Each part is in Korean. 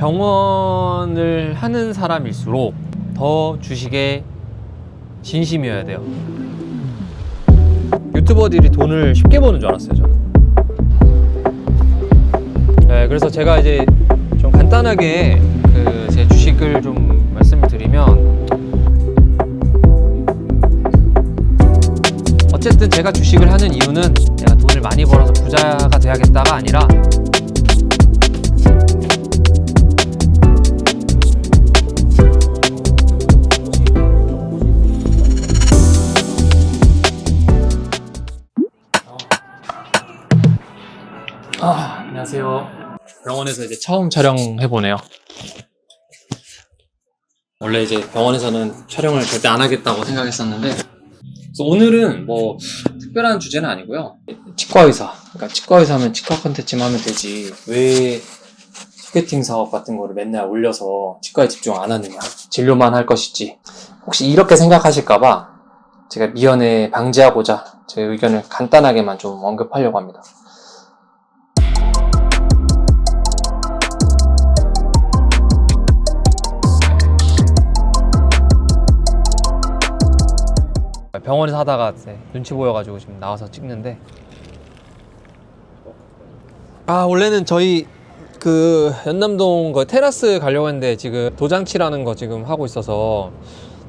병원을 하는 사람일수록 더 주식에 진심이어야 돼요. 유튜버들이 돈을 쉽게 버는 줄 알았어요, 저는. 네, 그래서 제가 이제 좀 간단하게 제 주식을 좀 말씀을 드리면, 어쨌든 제가 주식을 하는 이유는 내가 돈을 많이 벌어서 부자가 돼야겠다가 아니라 안녕하세요. 병원에서 이제 처음 촬영해보네요. 원래 이제 병원에서는 촬영을 절대 안 하겠다고 생각했었는데, 그래서 오늘은 뭐 특별한 주제는 아니고요. 치과의사, 그러니까 치과의사면 치과 컨텐츠만 하면 되지 왜 소개팅 사업 같은 거를 맨날 올려서 치과에 집중 안 하느냐, 진료만 할 것이지, 혹시 이렇게 생각하실까봐 제가 미연에 방지하고자 제 의견을 간단하게만 좀 언급하려고 합니다. 병원에서 하다가 눈치 보여가지고 지금 나와서 찍는데, 원래는 저희 연남동 테라스 가려고 했는데 지금 도장치라는 거 지금 하고 있어서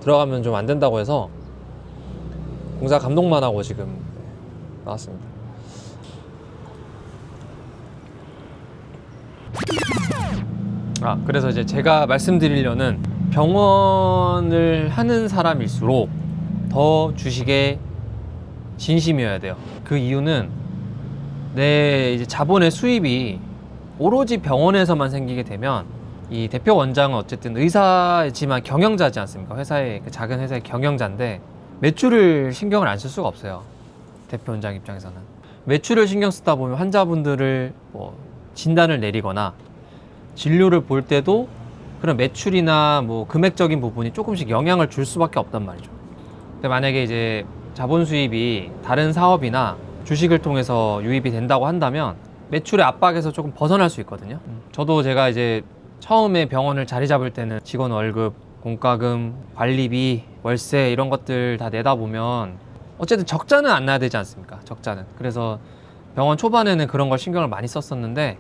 들어가면 좀 안 된다고 해서 공사 감독만 하고 지금 나왔습니다. 그래서 이제 제가 말씀드리려는, 병원을 하는 사람일수록 더 주식에 진심이어야 돼요. 그 이유는 내 이제 자본의 수입이 오로지 병원에서만 생기게 되면, 이 대표 원장은 어쨌든 의사이지만 경영자지 않습니까? 작은 회사의 경영자인데 매출을 신경을 안 쓸 수가 없어요. 대표 원장 입장에서는 매출을 신경 쓰다 보면 환자분들을 진단을 내리거나 진료를 볼 때도 그런 매출이나 금액적인 부분이 조금씩 영향을 줄 수밖에 없단 말이죠. 근데 만약에 이제 자본 수입이 다른 사업이나 주식을 통해서 유입이 된다고 한다면 매출의 압박에서 조금 벗어날 수 있거든요. 저도 제가 이제 처음에 병원을 자리 잡을 때는 직원 월급, 공과금, 관리비, 월세 이런 것들 다 내다 보면 어쨌든 적자는 안 나야 되지 않습니까? 적자는. 그래서 병원 초반에는 그런 걸 신경을 많이 썼었는데,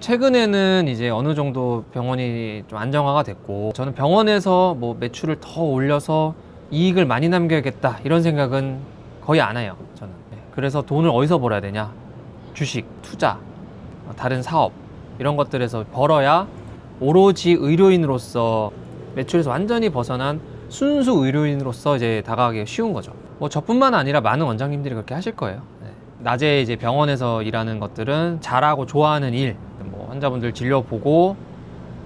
최근에는 이제 어느 정도 병원이 좀 안정화가 됐고, 저는 병원에서 매출을 더 올려서 이익을 많이 남겨야겠다 이런 생각은 거의 안 해요, 저는. 그래서 돈을 어디서 벌어야 되냐? 주식, 투자, 다른 사업 이런 것들에서 벌어야 오로지 의료인으로서 매출에서 완전히 벗어난 순수 의료인으로서 이제 다가가기 쉬운 거죠. 저뿐만 아니라 많은 원장님들이 그렇게 하실 거예요. 낮에 이제 병원에서 일하는 것들은 잘하고 좋아하는 일, 환자분들 진료 보고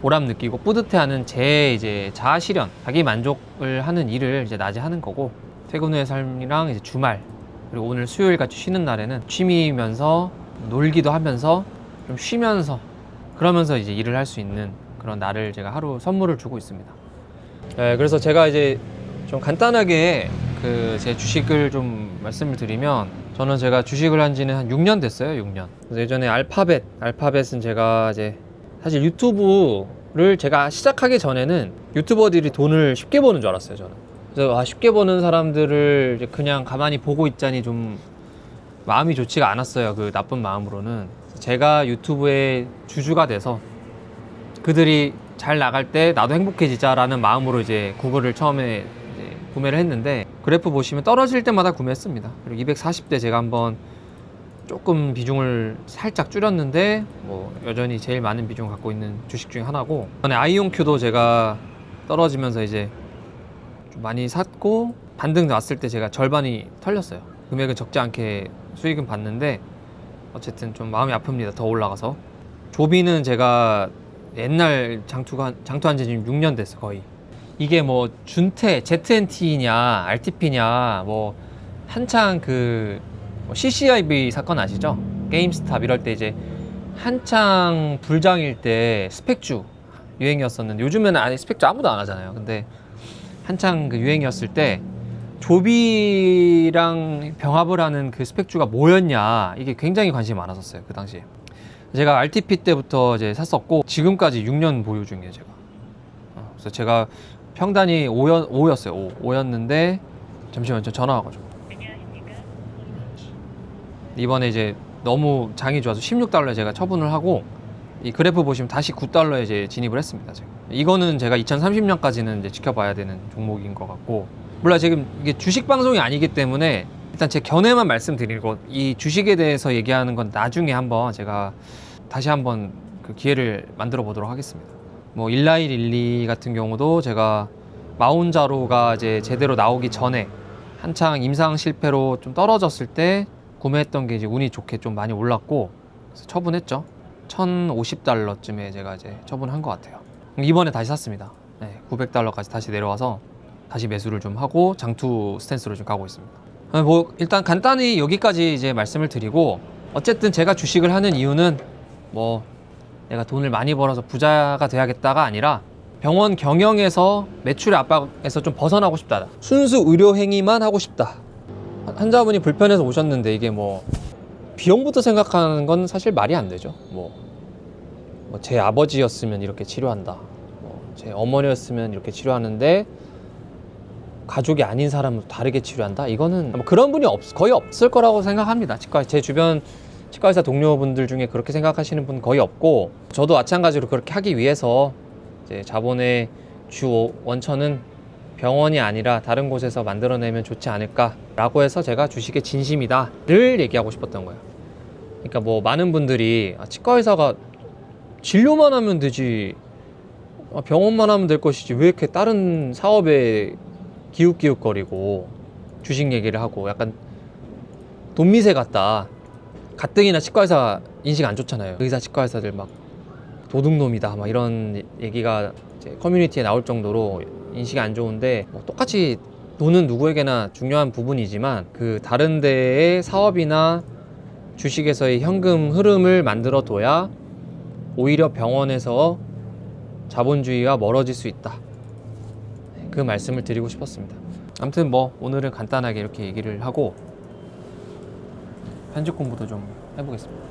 보람 느끼고 뿌듯해하는 제 이제 자아 실현, 자기 만족을 하는 일을 이제 낮에 하는 거고, 퇴근 후의 삶이랑 이제 주말, 그리고 오늘 수요일 같이 쉬는 날에는 취미면서 놀기도 하면서 좀 쉬면서 그러면서 이제 일을 할 수 있는 그런 날을 제가 하루 선물을 주고 있습니다. 그래서 제가 이제 좀 간단하게 제 주식을 좀 말씀을 드리면, 저는 제가 주식을 한 지는 한 6년 됐어요. 6년. 그래서 예전에 알파벳은 제가 이제 사실 유튜브를 제가 시작하기 전에는 유튜버들이 돈을 쉽게 버는 줄 알았어요, 저는. 그래서 쉽게 버는 사람들을 이제 그냥 가만히 보고 있자니 좀 마음이 좋지가 않았어요. 그 나쁜 마음으로는. 제가 유튜브의 주주가 돼서 그들이 잘 나갈 때 나도 행복해지자라는 마음으로 이제 구글을 처음에 이제 구매를 했는데, 그래프 보시면 떨어질 때마다 구매했습니다. 그리고 240대 제가 한번 조금 비중을 살짝 줄였는데 여전히 제일 많은 비중 갖고 있는 주식 중에 하나고, 전에 아이온큐도 제가 떨어지면서 이제 좀 많이 샀고 반등 났을 때 제가 절반이 털렸어요. 금액은 적지 않게 수익은 봤는데 어쨌든 좀 마음이 아픕니다. 더 올라가서. 조비는 제가 옛날 장투한 지 지금 6년 됐어, 거의. 이게 준태, ZNT냐 RTP냐 한창 CCIB 사건 아시죠? 게임스탑 이럴 때 이제 한창 불장일 때 스펙주 유행이었었는데, 요즘에는 스펙주 아무도 안 하잖아요. 근데 한창 유행이었을 때 조비랑 병합을 하는 스펙주가 뭐였냐, 이게 굉장히 관심이 많았었어요, 그 당시에. 제가 RTP 때부터 이제 샀었고 지금까지 6년 보유 중이에요 제가. 그래서 제가 평단이 5였어요. 5였는데 잠시만요. 저 전화 와가지고. 이번에 이제 너무 장이 좋아서 16달러에 제가 처분을 하고 이 그래프 보시면 다시 9달러에 이제 진입을 했습니다. 제가. 이거는 제가 2030년까지는 이제 지켜봐야 되는 종목인 것 같고, 몰라 지금 이게 주식 방송이 아니기 때문에 일단 제 견해만 말씀드리고 이 주식에 대해서 얘기하는 건 나중에 한번 제가 다시 한번 그 기회를 만들어 보도록 하겠습니다. 뭐 19112 같은 경우도 제가 마운자로가 이제 제대로 나오기 전에 한창 임상 실패로 좀 떨어졌을 때 구매했던 게 이제 운이 좋게 좀 많이 올랐고 그래서 처분했죠. 1050달러쯤에 제가 이제 처분한 것 같아요. 이번에 다시 샀습니다. 네, 900달러까지 다시 내려와서 다시 매수를 좀 하고 장투 스탠스로 좀 가고 있습니다. 뭐 일단 간단히 여기까지 이제 말씀을 드리고, 어쨌든 제가 주식을 하는 이유는 뭐 내가 돈을 많이 벌어서 부자가 돼야겠다가 아니라 병원 경영에서 매출의 압박에서 좀 벗어나고 싶다. 순수 의료 행위만 하고 싶다. 환자분이 불편해서 오셨는데 이게 뭐 비용부터 생각하는 건 사실 말이 안 되죠. 뭐 제 아버지였으면 이렇게 치료한다. 제 어머니였으면 이렇게 치료하는데 가족이 아닌 사람은 다르게 치료한다. 이거는 뭐 그런 분이 거의 없을 거라고 생각합니다. 제 주변 치과의사 동료분들 중에 그렇게 생각하시는 분 거의 없고, 저도 마찬가지로 그렇게 하기 위해서 이제 자본의 주 원천은 병원이 아니라 다른 곳에서 만들어내면 좋지 않을까라고 해서 제가 주식의 진심이다를 얘기하고 싶었던 거예요. 그러니까 뭐 많은 분들이 치과의사가 진료만 하면 되지, 병원만 하면 될 것이지 왜 이렇게 다른 사업에 기웃기웃거리고 주식 얘기를 하고, 약간 돈미세 같다. 가뜩이나 치과의사 인식 안 좋잖아요. 의사 치과의사들 막 도둑놈이다 막 이런 얘기가 이제 커뮤니티에 나올 정도로 인식이 안 좋은데, 뭐 똑같이 돈은 누구에게나 중요한 부분이지만 그 다른 데의 사업이나 주식에서의 현금 흐름을 만들어 둬야 오히려 병원에서 자본주의와 멀어질 수 있다. 그 말씀을 드리고 싶었습니다. 아무튼 뭐 오늘은 간단하게 이렇게 얘기를 하고 편집 공부도 좀 해보겠습니다.